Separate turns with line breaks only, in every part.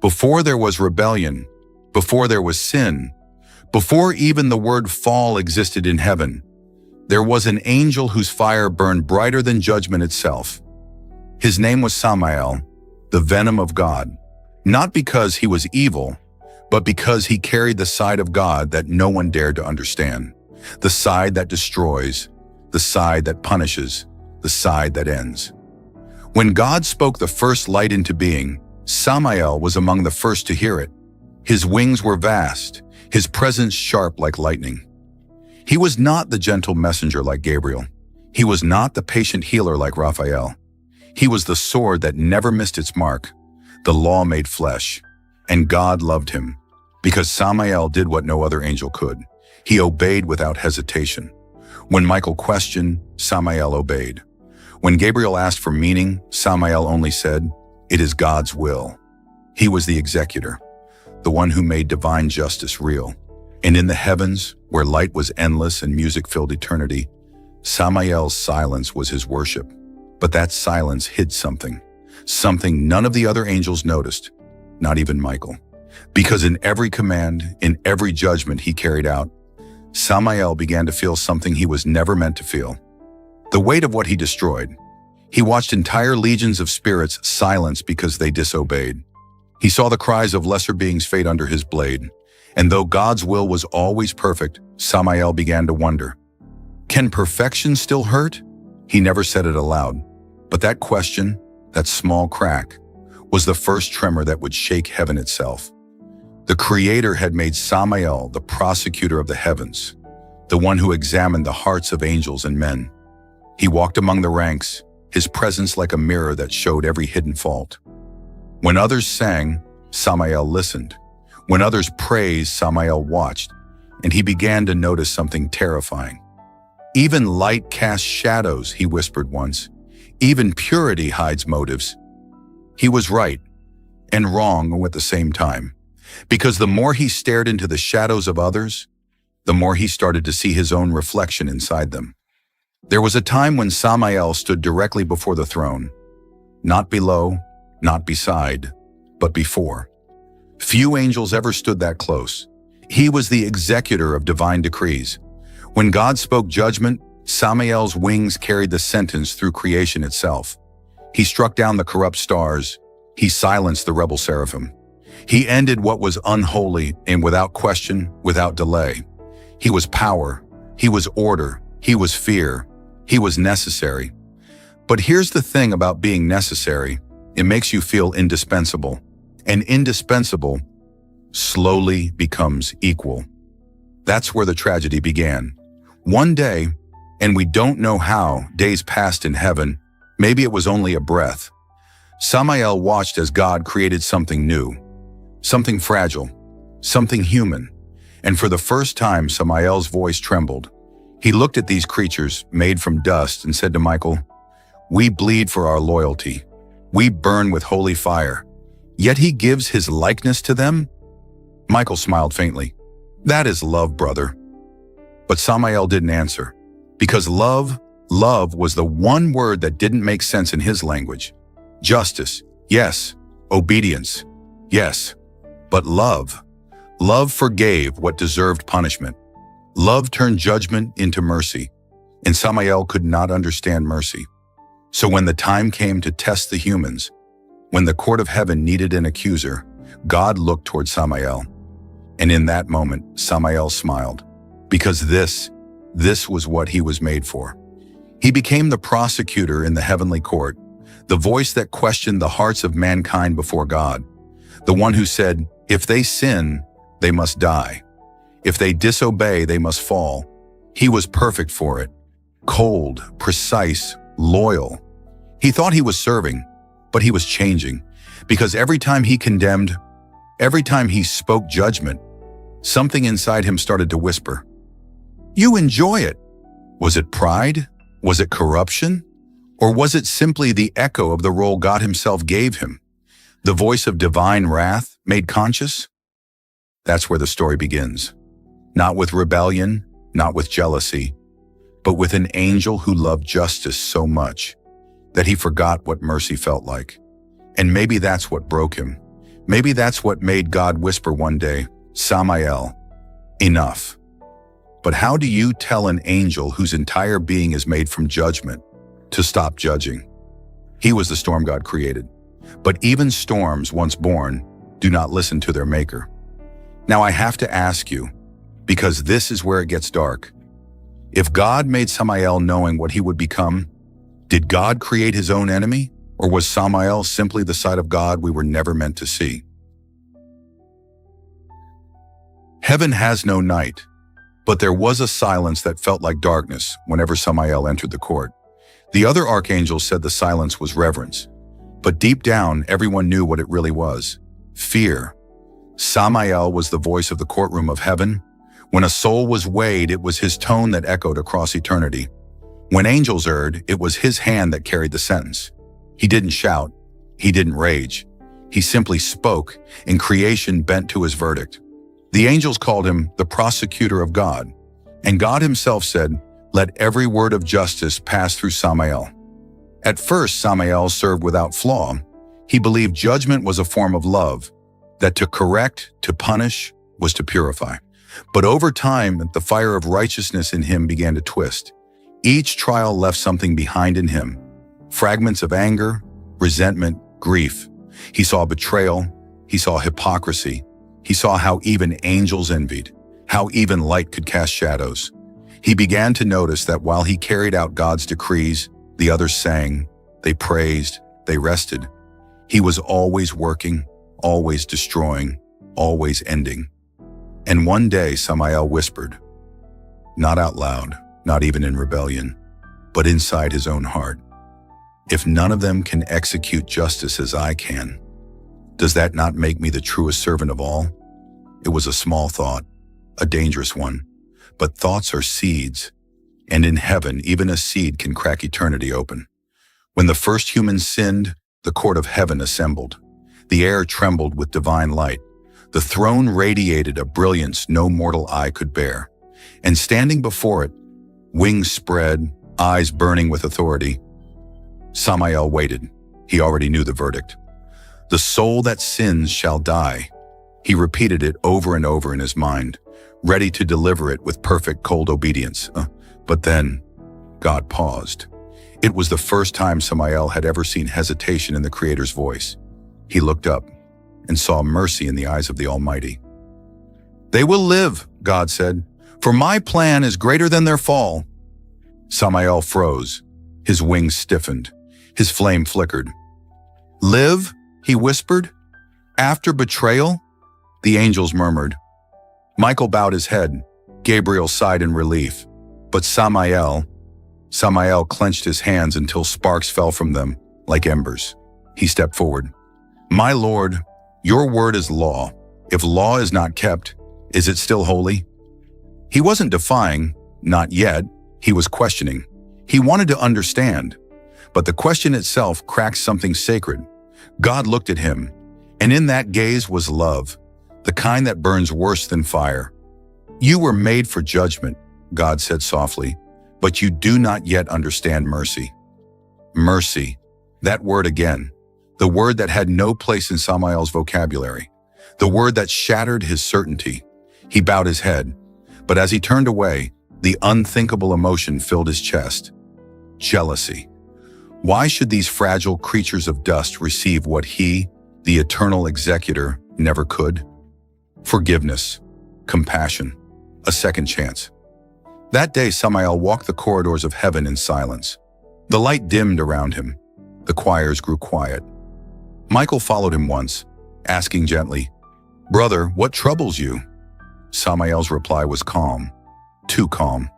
Before there was rebellion, before there was sin, before even the word fall existed in heaven, there was an angel whose fire burned brighter than judgment itself. His name was Samael, the venom of God, not because he was evil, but because he carried the side of God that no one dared to understand, the side that destroys, the side that punishes, the side that ends. When God spoke the first light into being, Samael was among the first to hear it. His wings were vast, his presence sharp like lightning. He was not the gentle messenger like Gabriel. He was not the patient healer like Raphael. He was the sword that never missed its mark, the law made flesh. And God loved him, because Samael did what no other angel could. He obeyed without hesitation. When Michael questioned, Samael obeyed. When Gabriel asked for meaning, Samael only said, "It is God's will." He was the executor, the one who made divine justice real. And in the heavens, where light was endless and music filled eternity, Samael's silence was his worship. But that silence hid something none of the other angels noticed, not even Michael. Because in every command, in every judgment he carried out, Samael began to feel something he was never meant to feel. The weight of what he destroyed. He watched entire legions of spirits silence because they disobeyed. He saw the cries of lesser beings fade under his blade. And though God's will was always perfect, Samael began to wonder, can perfection still hurt? He never said it aloud. But that question, that small crack, was the first tremor that would shake heaven itself. The Creator had made Samael the prosecutor of the heavens, the one who examined the hearts of angels and men. He walked among the ranks, his presence like a mirror that showed every hidden fault. When others sang, Samael listened. When others praised, Samael watched, and he began to notice something terrifying. Even light casts shadows, he whispered once. Even purity hides motives. He was right and wrong at the same time, because the more he stared into the shadows of others, the more he started to see his own reflection inside them. There was a time when Samael stood directly before the throne, not below, not beside, but before. Few angels ever stood that close. He was the executor of divine decrees. When God spoke judgment, Samael's wings carried the sentence through creation itself. He struck down the corrupt stars. He silenced the rebel seraphim. He ended what was unholy, and without question, without delay. He was power. He was order. He was fear. He was necessary. But here's the thing about being necessary. It makes you feel indispensable. And indispensable slowly becomes equal. That's where the tragedy began. One day, and we don't know how, days passed in heaven, maybe it was only a breath, Samael watched as God created something new, something fragile, something human. And for the first time, Samael's voice trembled. He looked at these creatures made from dust and said to Michael, "We bleed for our loyalty. We burn with holy fire. Yet he gives his likeness to them?" Michael smiled faintly. "That is love, brother." But Samael didn't answer, because love was the one word that didn't make sense in his language. Justice, yes. Obedience, yes. But love forgave what deserved punishment. Love turned judgment into mercy, and Samael could not understand mercy. So when the time came to test the humans, when the court of heaven needed an accuser, God looked toward Samael. And in that moment, Samael smiled, because this was what he was made for. He became the prosecutor in the heavenly court, the voice that questioned the hearts of mankind before God, the one who said, if they sin, they must die. If they disobey, they must fall. He was perfect for it, cold, precise, loyal. He thought he was serving, but he was changing, because every time he condemned, every time he spoke judgment, something inside him started to whisper, "You enjoy it." Was it pride? Was it corruption? Or was it simply the echo of the role God himself gave him? The voice of divine wrath made conscious? That's where the story begins. Not with rebellion, not with jealousy, but with an angel who loved justice so much that he forgot what mercy felt like. And maybe that's what broke him. Maybe that's what made God whisper one day, "Samael, enough." But how do you tell an angel whose entire being is made from judgment to stop judging? He was the storm God created. But even storms, once born, do not listen to their maker. Now I have to ask you, because this is where it gets dark. If God made Samael knowing what he would become, did God create his own enemy? Or was Samael simply the side of God we were never meant to see? Heaven has no night, but there was a silence that felt like darkness whenever Samael entered the court. The other archangels said the silence was reverence, but deep down everyone knew what it really was: fear. Samael was the voice of the courtroom of heaven. When a soul was weighed, it was his tone that echoed across eternity. When angels erred, it was his hand that carried the sentence. He didn't shout, he didn't rage. He simply spoke, and creation bent to his verdict. The angels called him the prosecutor of God, and God himself said, "Let every word of justice pass through Samael." At first, Samael served without flaw. He believed judgment was a form of love, that to correct, to punish, was to purify. But over time, the fire of righteousness in him began to twist. Each trial left something behind in him: fragments of anger, resentment, grief. He saw betrayal, he saw hypocrisy, he saw how even angels envied, how even light could cast shadows. He began to notice that while he carried out God's decrees, the others sang, they praised, they rested. He was always working, always destroying, always ending. And one day Samael whispered, not out loud, not even in rebellion, but inside his own heart, "If none of them can execute justice as I can, does that not make me the truest servant of all?" It was a small thought, a dangerous one, but thoughts are seeds, and in heaven, even a seed can crack eternity open. When the first human sinned, the court of heaven assembled. The air trembled with divine light. The throne radiated a brilliance no mortal eye could bear. And standing before it, wings spread, eyes burning with authority, Samael waited. He already knew the verdict. "The soul that sins shall die." He repeated it over and over in his mind, ready to deliver it with perfect cold obedience. But then, God paused. It was the first time Samael had ever seen hesitation in the Creator's voice. He looked up and saw mercy in the eyes of the Almighty. "They will live," God said, "for my plan is greater than their fall." Samael froze. His wings stiffened. His flame flickered. "Live?" he whispered. "After betrayal?" The angels murmured. Michael bowed his head. Gabriel sighed in relief. But Samael clenched his hands until sparks fell from them like embers. He stepped forward. "My Lord, your word is law. If law is not kept, is it still holy?" He wasn't defying, not yet. He was questioning. He wanted to understand. But the question itself cracked something sacred. God looked at him, and in that gaze was love, the kind that burns worse than fire. "You were made for judgment," God said softly, "but you do not yet understand mercy." Mercy, that word again, the word that had no place in Samael's vocabulary, the word that shattered his certainty. He bowed his head, but as he turned away, the unthinkable emotion filled his chest. Jealousy. Why should these fragile creatures of dust receive what he, the eternal executor, never could? Forgiveness, compassion, a second chance. That day, Samael walked the corridors of heaven in silence. The light dimmed around him. The choirs grew quiet. Michael followed him once, asking gently, "Brother, what troubles you?" Samael's reply was calm, too calm.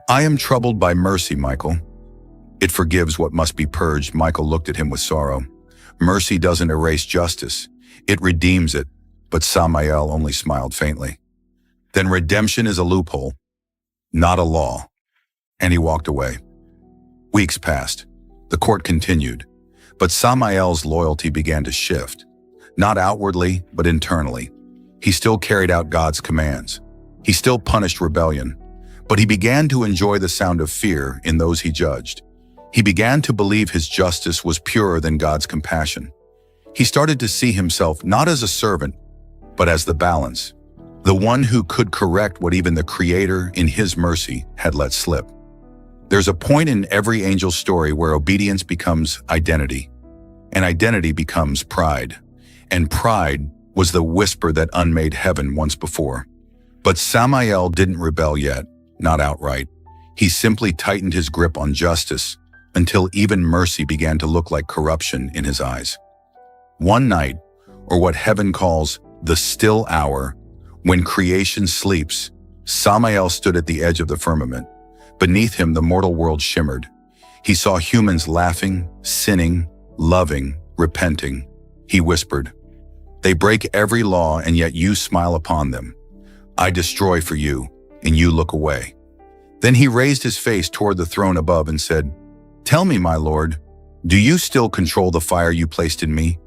"I am troubled by mercy, Michael." "It forgives what must be purged." Michael looked at him with sorrow. "Mercy doesn't erase justice. It redeems it." But Samael only smiled faintly. "Then redemption is a loophole, not a law." And he walked away. Weeks passed. The court continued. But Samael's loyalty began to shift. Not outwardly, but internally. He still carried out God's commands. He still punished rebellion. But he began to enjoy the sound of fear in those he judged. He began to believe his justice was purer than God's compassion. He started to see himself not as a servant, but as the balance, the one who could correct what even the Creator, in His mercy, had let slip. There's a point in every angel's story where obedience becomes identity, and identity becomes pride. And pride was the whisper that unmade heaven once before. But Samael didn't rebel yet, not outright. He simply tightened his grip on justice until even mercy began to look like corruption in his eyes. One night, or what heaven calls the still hour, when creation sleeps, Samael stood at the edge of the firmament. Beneath him, the mortal world shimmered. He saw humans laughing, sinning, loving, repenting. He whispered, "They break every law, and yet you smile upon them. I destroy for you, and you look away." Then he raised his face toward the throne above and said, "Tell me, my Lord, do you still control the fire you placed in me?"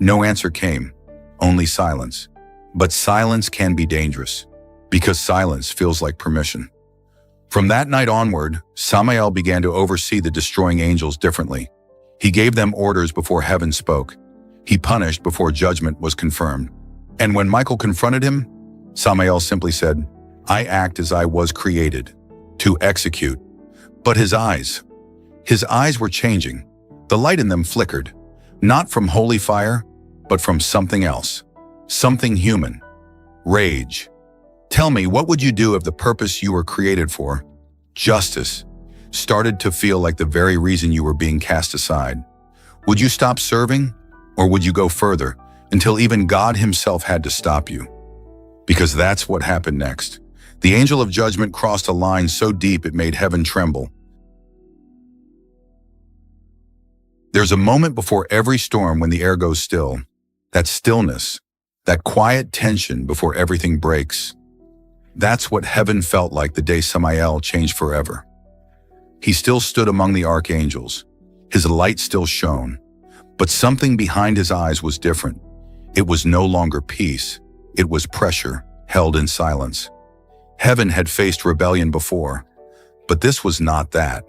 No answer came, only silence. But silence can be dangerous, because silence feels like permission. From that night onward, Samael began to oversee the destroying angels differently. He gave them orders before heaven spoke. He punished before judgment was confirmed. And when Michael confronted him, Samael simply said, "I act as I was created, to execute." But his eyes were changing. The light in them flickered, not from holy fire, but from something else, something human, rage. Tell me, what would you do if the purpose you were created for, justice, started to feel like the very reason you were being cast aside? Would you stop serving, or would you go further until even God Himself had to stop you? Because that's what happened next. The angel of judgment crossed a line so deep it made heaven tremble. There's a moment before every storm when the air goes still, that stillness, that quiet tension before everything breaks. That's what heaven felt like the day Samael changed forever. He still stood among the archangels. His light still shone. But something behind his eyes was different. It was no longer peace. It was pressure, held in silence. Heaven had faced rebellion before, but this was not that.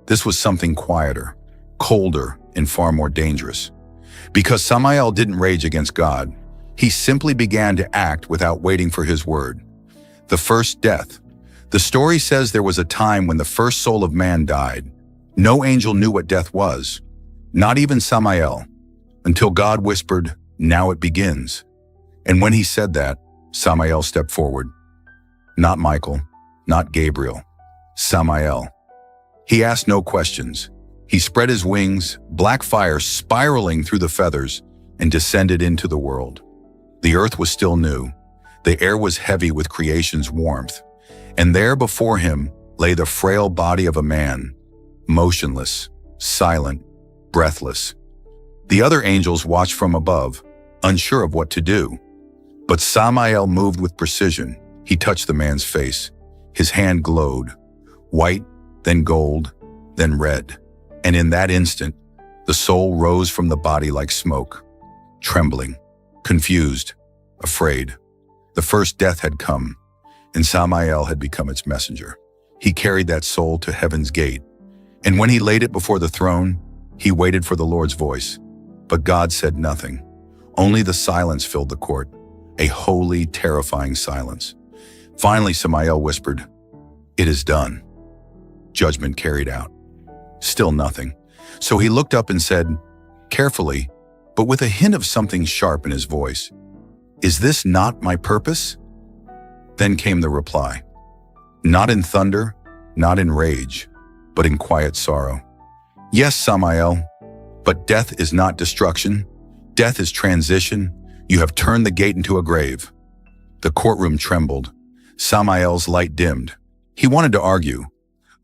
This was something quieter, colder, and far more dangerous. Because Samael didn't rage against God, he simply began to act without waiting for His word. The first death. The story says there was a time when the first soul of man died. No angel knew what death was, not even Samael, until God whispered, "Now it begins." And when He said that, Samael stepped forward. Not Michael, not Gabriel, Samael. He asked no questions. He spread his wings, black fire spiraling through the feathers, and descended into the world. The earth was still new. The air was heavy with creation's warmth. And there before him lay the frail body of a man, motionless, silent, breathless. The other angels watched from above, unsure of what to do. But Samael moved with precision. He touched the man's face. His hand glowed, white, then gold, then red. And in that instant, the soul rose from the body like smoke, trembling, confused, afraid. The first death had come, and Samael had become its messenger. He carried that soul to heaven's gate. And when he laid it before the throne, he waited for the Lord's voice. But God said nothing. Only the silence filled the court, a holy, terrifying silence. Finally, Samael whispered, "It is done." Judgment carried out. Still nothing. So he looked up and said, carefully, but with a hint of something sharp in his voice, "Is this not my purpose?" Then came the reply, not in thunder, not in rage, but in quiet sorrow. "Yes, Samael, but death is not destruction. Death is transition. You have turned the gate into a grave." The courtroom trembled. Samael's light dimmed. He wanted to argue.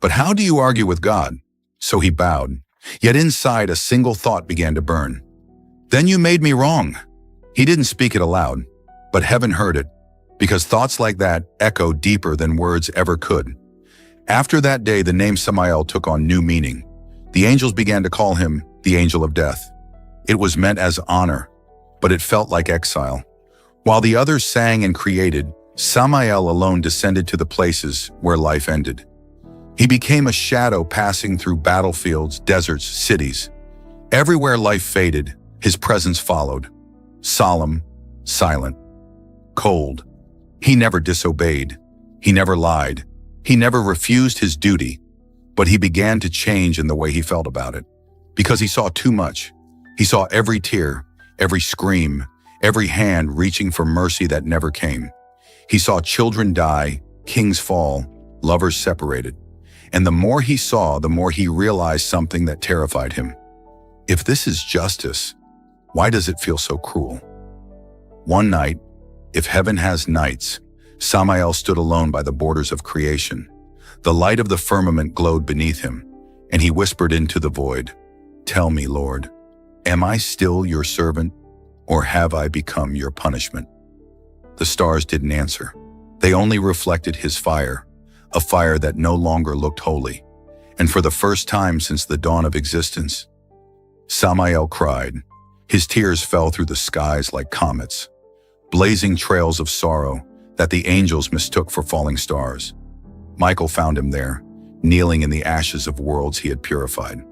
But how do you argue with God? So he bowed. Yet inside, a single thought began to burn. "Then you made me wrong." He didn't speak it aloud, but heaven heard it, because thoughts like that echo deeper than words ever could. After that day, the name Samael took on new meaning. The angels began to call him the angel of death. It was meant as honor, but it felt like exile. While the others sang and created, Samael alone descended to the places where life ended. He became a shadow passing through battlefields, deserts, cities. Everywhere life faded, His presence followed, solemn, silent, cold. He never disobeyed. He never lied. He never refused his duty. But he began to change in the way he felt about it, because he saw too much. He saw every tear, every scream, every hand reaching for mercy that never came. He saw children die, kings fall, lovers separated. And the more he saw, the more he realized something that terrified him. If this is justice, why does it feel so cruel? One night, if heaven has nights, Samael stood alone by the borders of creation. The light of the firmament glowed beneath him, and he whispered into the void, "Tell me, Lord, am I still your servant, or have I become your punishment?" The stars didn't answer. They only reflected his fire, a fire that no longer looked holy. And for the first time since the dawn of existence, Samael cried. His tears fell through the skies like comets, blazing trails of sorrow that the angels mistook for falling stars. Michael found him there, kneeling in the ashes of worlds he had purified.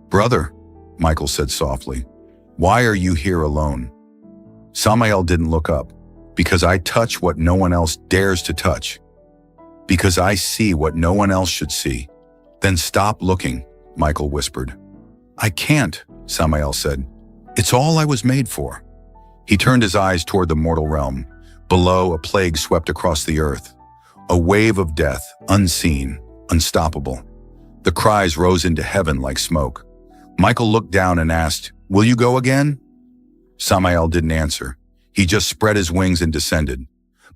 "Brother," Michael said softly, "why are you here alone?" Samael didn't look up. "Because I touch what no one else dares to touch. Because I see what no one else should see." "Then stop looking," Michael whispered. "I can't," Samael said. "It's all I was made for." He turned his eyes toward the mortal realm. Below, a plague swept across the earth. A wave of death, unseen, unstoppable. The cries rose into heaven like smoke. Michael looked down and asked, "Will you go again?" Samael didn't answer. He just spread his wings and descended.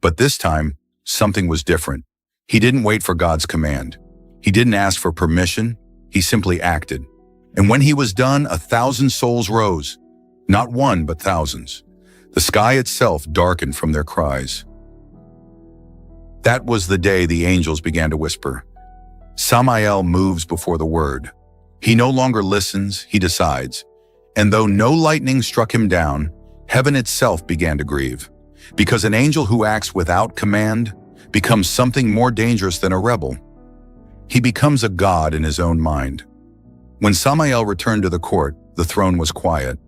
But this time, something was different. He didn't wait for God's command. He didn't ask for permission. He simply acted. And when he was done, 1,000 souls rose. Not one, but thousands. The sky itself darkened from their cries. That was the day the angels began to whisper. Samael moves before the word. He no longer listens, he decides. And though no lightning struck him down, heaven itself began to grieve. Because an angel who acts without command becomes something more dangerous than a rebel. He becomes a god in his own mind. When Samael returned to the court, the throne was quiet.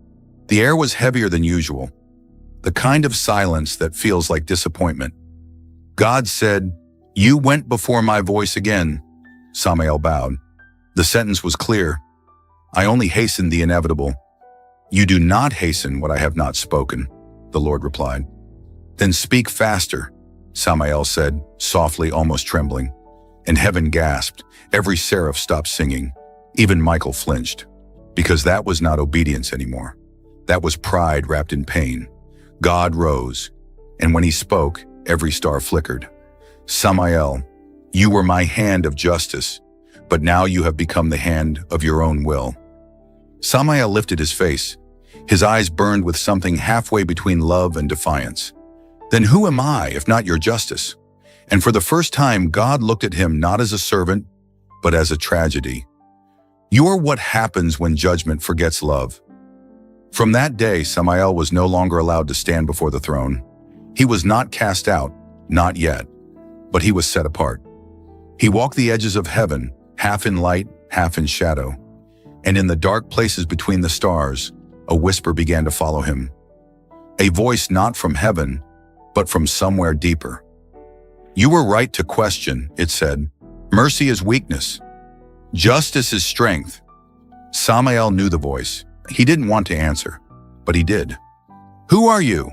The air was heavier than usual, the kind of silence that feels like disappointment. God said, "You went before my voice again." Samael bowed. The sentence was clear. "I only hastened the inevitable." "You do not hasten what I have not spoken," the Lord replied. "Then speak faster," Samael said, softly, almost trembling. And heaven gasped. Every seraph stopped singing. Even Michael flinched, because that was not obedience anymore. That was pride wrapped in pain. God rose, and when he spoke, every star flickered. "Samael, you were my hand of justice, but now you have become the hand of your own will." Samael lifted his face. His eyes burned with something halfway between love and defiance. "Then who am I, if not your justice?" And for the first time, God looked at him not as a servant, but as a tragedy. "You're what happens when judgment forgets love." From that day, Samael was no longer allowed to stand before the throne. He was not cast out, not yet, but he was set apart. He walked the edges of heaven, half in light, half in shadow. And in the dark places between the stars, a whisper began to follow him. A voice not from heaven, but from somewhere deeper. "You were right to question," it said. "Mercy is weakness. Justice is strength." Samael knew the voice. He didn't want to answer, but he did. "Who are you?"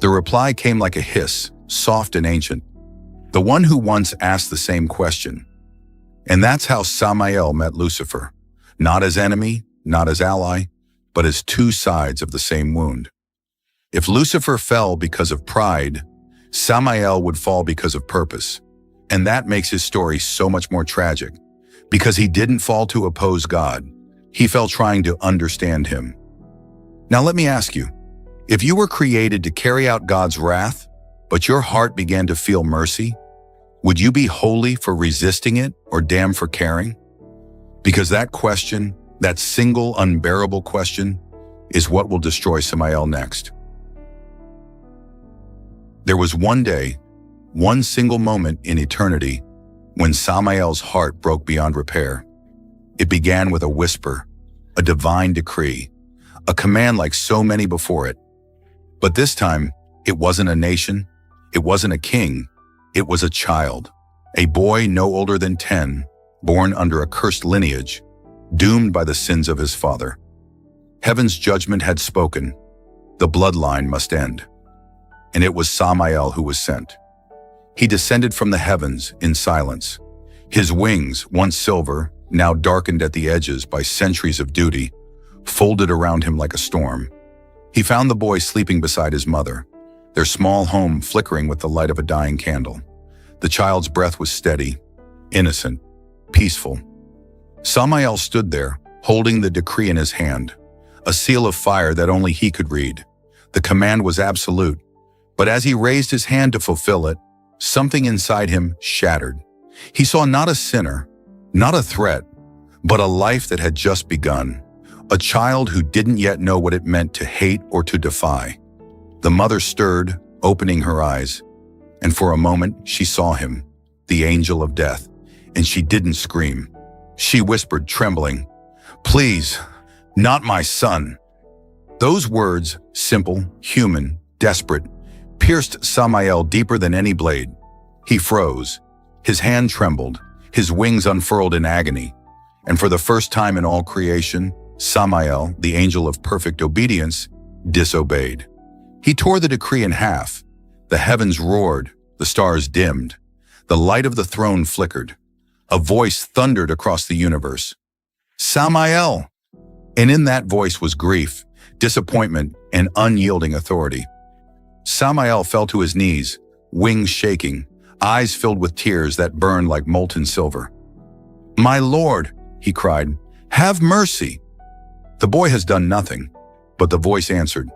The reply came like a hiss, soft and ancient. The one who once asked the same question. And that's how Samael met Lucifer. Not as enemy, not as ally, but as two sides of the same wound. If Lucifer fell because of pride, Samael would fall because of purpose. And that makes his story so much more tragic. Because he didn't fall to oppose God. He fell trying to understand him. Now let me ask you, if you were created to carry out God's wrath, but your heart began to feel mercy, would you be holy for resisting it or damned for caring? Because that question, that single unbearable question, is what will destroy Samael next. There was one day, one single moment in eternity, when Samael's heart broke beyond repair. It began with a whisper, a divine decree, a command like so many before it. But this time, it wasn't a nation, it wasn't a king, it was a child, a boy no older than 10, born under a cursed lineage, doomed by the sins of his father. Heaven's judgment had spoken. The bloodline must end. And it was Samael who was sent. He descended from the heavens in silence. His wings, once silver, now darkened at the edges by centuries of duty, folded around him like a storm. He found the boy sleeping beside his mother, their small home flickering with the light of a dying candle. The child's breath was steady, innocent, peaceful. Samael stood there, holding the decree in his hand, a seal of fire that only he could read. The command was absolute, but as he raised his hand to fulfill it, something inside him shattered. He saw not a sinner, not a threat, but a life that had just begun, a child who didn't yet know what it meant to hate or to defy. The mother stirred, opening her eyes, and for a moment she saw him, the angel of death, and she didn't scream. She whispered, trembling, "Please, not my son." Those words, simple, human, desperate, pierced Samael deeper than any blade. He froze. His hand trembled, his wings unfurled in agony, and for the first time in all creation, Samael, the angel of perfect obedience, disobeyed. He tore the decree in half. The heavens roared, the stars dimmed, the light of the throne flickered. A voice thundered across the universe. "Samael!" And in that voice was grief, disappointment, and unyielding authority. Samael fell to his knees, wings shaking, eyes filled with tears that burned like molten silver. "My Lord," he cried, "have mercy." The boy has done nothing, but the voice answered,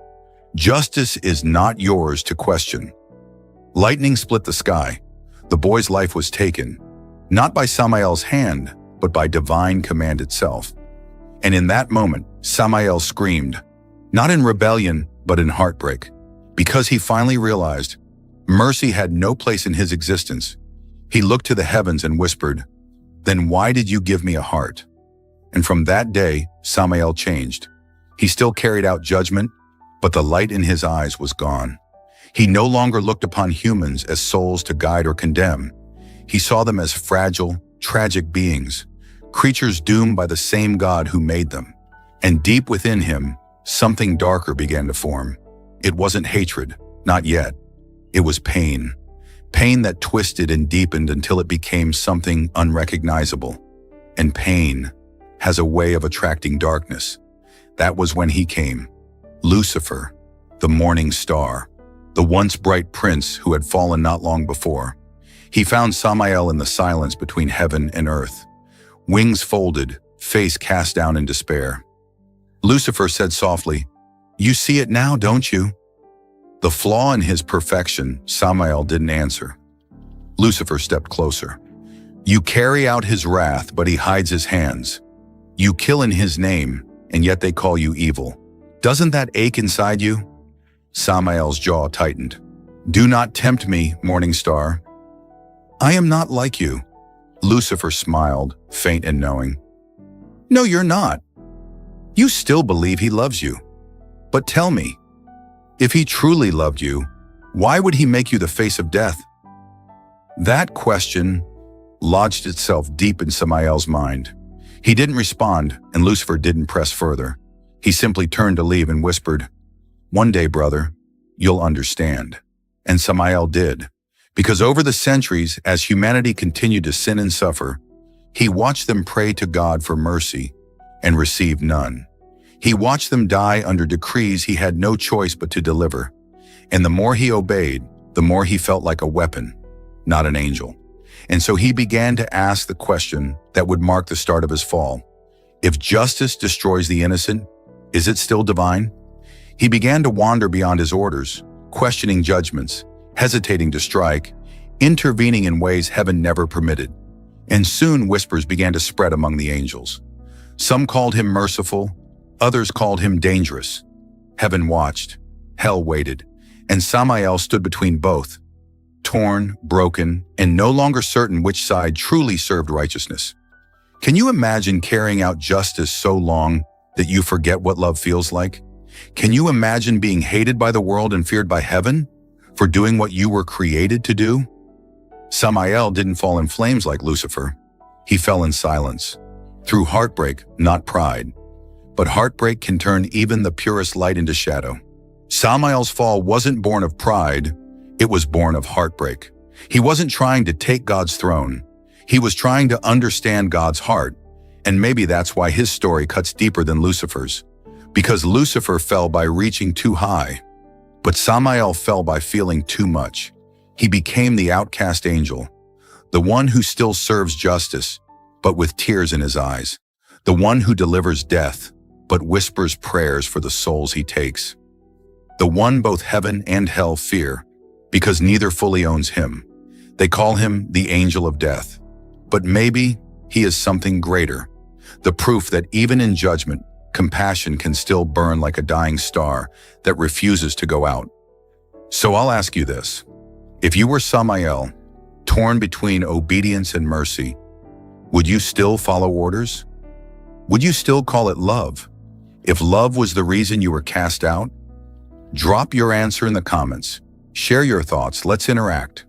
"Justice is not yours to question." Lightning split the sky. The boy's life was taken, not by Samael's hand, but by divine command itself. And in that moment, Samael screamed, not in rebellion, but in heartbreak, because he finally realized mercy had no place in his existence. He looked to the heavens and whispered, "Then why did you give me a heart?" And from that day, Samael changed. He still carried out judgment, but the light in his eyes was gone. He no longer looked upon humans as souls to guide or condemn. He saw them as fragile, tragic beings, creatures doomed by the same God who made them. And deep within him, something darker began to form. It wasn't hatred, not yet. It was pain. Pain that twisted and deepened until it became something unrecognizable. And pain has a way of attracting darkness. That was when he came. Lucifer, the morning star, the once bright prince who had fallen not long before. He found Samael in the silence between heaven and earth, wings folded, face cast down in despair. Lucifer said softly, "You see it now, don't you?" The flaw in his perfection, Samael didn't answer. Lucifer stepped closer. "You carry out his wrath, but he hides his hands. You kill in his name, and yet they call you evil. Doesn't that ache inside you?" Samael's jaw tightened. "Do not tempt me, morning star. I am not like you." Lucifer smiled, faint and knowing. "No, you're not. You still believe he loves you. But tell me, if he truly loved you, why would he make you the face of death?" That question lodged itself deep in Samael's mind. He didn't respond, and Lucifer didn't press further. He simply turned to leave and whispered, "One day, brother, you'll understand." And Samael did. Because over the centuries, as humanity continued to sin and suffer, he watched them pray to God for mercy and receive none. He watched them die under decrees he had no choice but to deliver. And the more he obeyed, the more he felt like a weapon, not an angel. And so he began to ask the question that would mark the start of his fall. If justice destroys the innocent, is it still divine? He began to wander beyond his orders, questioning judgments, hesitating to strike, intervening in ways heaven never permitted. And soon whispers began to spread among the angels. Some called him merciful, others called him dangerous. Heaven watched, hell waited, and Samael stood between both, torn, broken, and no longer certain which side truly served righteousness. Can you imagine carrying out justice so long that you forget what love feels like? Can you imagine being hated by the world and feared by heaven for doing what you were created to do? Samael didn't fall in flames like Lucifer. He fell in silence, through heartbreak, not pride. But heartbreak can turn even the purest light into shadow. Samael's fall wasn't born of pride, it was born of heartbreak. He wasn't trying to take God's throne. He was trying to understand God's heart, and maybe that's why his story cuts deeper than Lucifer's. Because Lucifer fell by reaching too high, but Samael fell by feeling too much. He became the outcast angel, the one who still serves justice, but with tears in his eyes, the one who delivers death, but whispers prayers for the souls he takes. The one both heaven and hell fear, because neither fully owns him. They call him the angel of death. But maybe he is something greater, the proof that even in judgment, compassion can still burn like a dying star that refuses to go out. So I'll ask you this. If you were Samael, torn between obedience and mercy, would you still follow orders? Would you still call it love? If love was the reason you were cast out? Drop your answer in the comments. Share your thoughts. Let's interact.